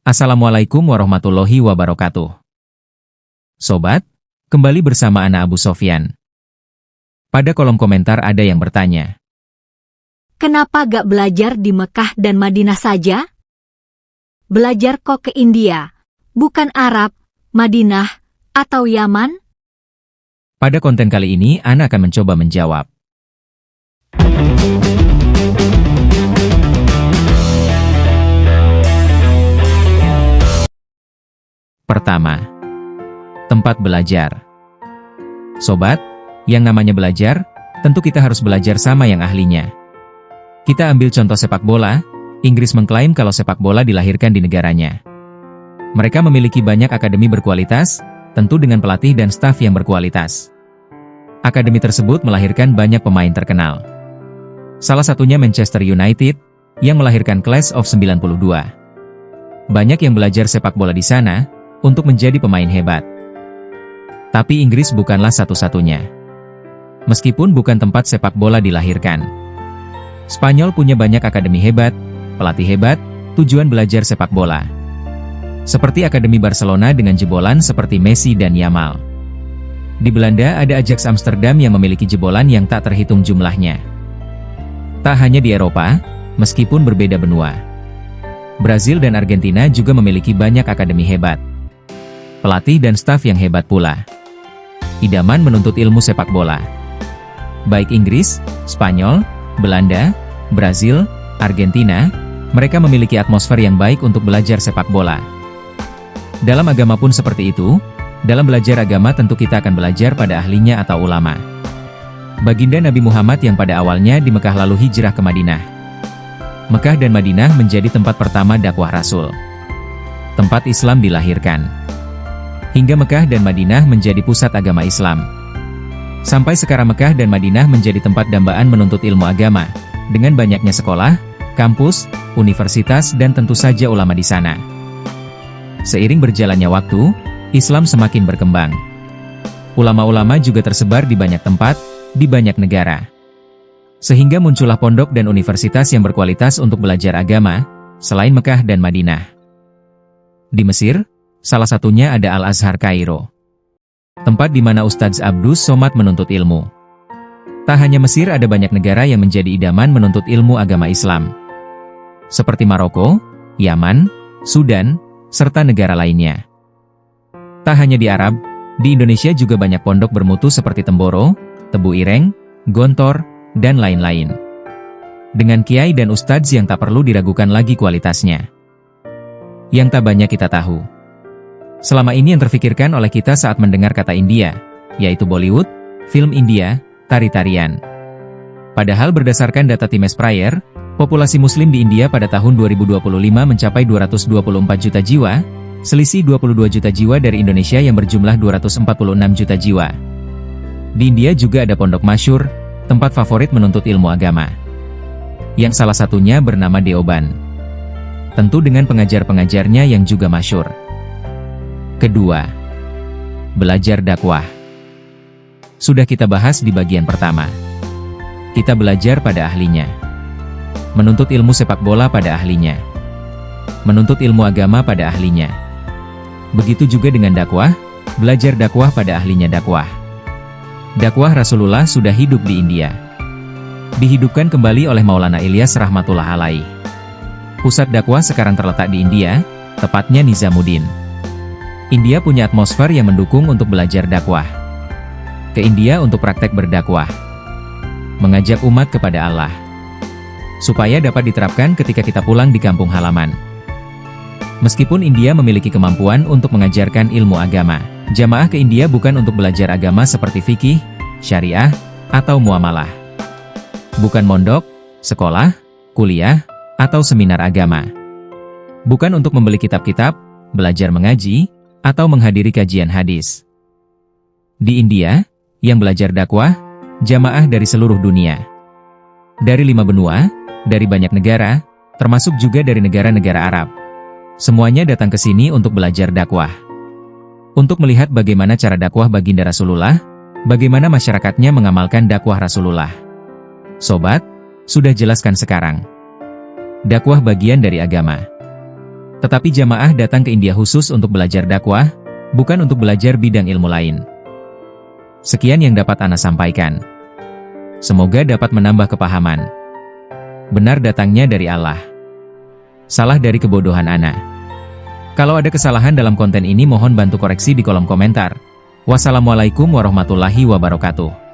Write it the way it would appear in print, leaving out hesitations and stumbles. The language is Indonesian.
Assalamualaikum warahmatullahi wabarakatuh. Sobat, kembali bersama Ana Abu Sofyan. Pada kolom komentar ada yang bertanya, kenapa gak belajar di Mekah dan Madinah saja? Belajar kok ke India, bukan Arab, Madinah, atau Yaman? Pada konten kali ini Ana akan mencoba menjawab. Pertama, tempat belajar. Sobat, yang namanya belajar, tentu kita harus belajar sama yang ahlinya. Kita ambil contoh sepak bola, Inggris mengklaim kalau sepak bola dilahirkan di negaranya. Mereka memiliki banyak akademi berkualitas, tentu dengan pelatih dan staf yang berkualitas. Akademi tersebut melahirkan banyak pemain terkenal. Salah satunya Manchester United, yang melahirkan Class of 92. Banyak yang belajar sepak bola di sana, untuk menjadi pemain hebat. Tapi Inggris bukanlah satu-satunya. Meskipun bukan tempat sepak bola dilahirkan. Spanyol punya banyak akademi hebat, pelatih hebat, tujuan belajar sepak bola. Seperti Akademi Barcelona dengan jebolan seperti Messi dan Yamal. Di Belanda ada Ajax Amsterdam yang memiliki jebolan yang tak terhitung jumlahnya. Tak hanya di Eropa, meskipun berbeda benua. Brazil dan Argentina juga memiliki banyak akademi hebat. Pelatih dan staf yang hebat pula. Idaman menuntut ilmu sepak bola. Baik Inggris, Spanyol, Belanda, Brazil, Argentina, mereka memiliki atmosfer yang baik untuk belajar sepak bola. Dalam agama pun seperti itu, dalam belajar agama tentu kita akan belajar pada ahlinya atau ulama. Baginda Nabi Muhammad yang pada awalnya di Mekah lalu hijrah ke Madinah. Mekah dan Madinah menjadi tempat pertama dakwah Rasul. Tempat Islam dilahirkan. Hingga Mekah dan Madinah menjadi pusat agama Islam. Sampai sekarang Mekah dan Madinah menjadi tempat dambaan menuntut ilmu agama, dengan banyaknya sekolah, kampus, universitas dan tentu saja ulama di sana. Seiring berjalannya waktu, Islam semakin berkembang. Ulama-ulama juga tersebar di banyak tempat, di banyak negara. Sehingga muncullah pondok dan universitas yang berkualitas untuk belajar agama, selain Mekah dan Madinah. Di Mesir, salah satunya ada Al-Azhar Kairo. Tempat di mana Ustadz Abdus Somad menuntut ilmu. Tak hanya Mesir, ada banyak negara yang menjadi idaman menuntut ilmu agama Islam. Seperti Maroko, Yaman, Sudan, serta negara lainnya. Tak hanya di Arab, di Indonesia juga banyak pondok bermutu seperti Temboro, Tebu Ireng, Gontor, dan lain-lain. Dengan kiai dan ustadz yang tak perlu diragukan lagi kualitasnya. Yang tak banyak kita tahu. Selama ini yang terfikirkan oleh kita saat mendengar kata India, yaitu Bollywood, film India, tari-tarian. Padahal berdasarkan data Times Prior, populasi muslim di India pada tahun 2025 mencapai 224 juta jiwa, selisih 22 juta jiwa dari Indonesia yang berjumlah 246 juta jiwa. Di India juga ada pondok masyhur, tempat favorit menuntut ilmu agama. Yang salah satunya bernama Deoban. Tentu dengan pengajar-pengajarnya yang juga masyhur. Kedua, belajar dakwah. Sudah kita bahas di bagian pertama. Kita belajar pada ahlinya. Menuntut ilmu sepak bola pada ahlinya. Menuntut ilmu agama pada ahlinya. Begitu juga dengan dakwah, belajar dakwah pada ahlinya dakwah. Dakwah Rasulullah sudah hidup di India. Dihidupkan kembali oleh Maulana Ilyas rahmatullah alaih. Pusat dakwah sekarang terletak di India, tepatnya Nizamuddin. India punya atmosfer yang mendukung untuk belajar dakwah. Ke India untuk praktek berdakwah. Mengajak umat kepada Allah. Supaya dapat diterapkan ketika kita pulang di kampung halaman. Meskipun India memiliki kemampuan untuk mengajarkan ilmu agama, jamaah ke India bukan untuk belajar agama seperti fikih, syariah, atau muamalah. Bukan mondok, sekolah, kuliah, atau seminar agama. Bukan untuk membeli kitab-kitab, belajar mengaji, atau menghadiri kajian hadis. Di India, yang belajar dakwah, jamaah dari seluruh dunia. Dari 5 benua, dari banyak negara, termasuk juga dari negara-negara Arab. Semuanya datang ke sini untuk belajar dakwah. Untuk melihat bagaimana cara dakwah baginda Rasulullah, bagaimana masyarakatnya mengamalkan dakwah Rasulullah. Sobat, sudah jelaskan sekarang. Dakwah bagian dari agama. Tetapi jamaah datang ke India khusus untuk belajar dakwah, bukan untuk belajar bidang ilmu lain. Sekian yang dapat Ana sampaikan. Semoga dapat menambah kepahaman. Benar datangnya dari Allah. Salah dari kebodohan Ana. Kalau ada kesalahan dalam konten ini mohon bantu koreksi di kolom komentar. Wassalamualaikum warahmatullahi wabarakatuh.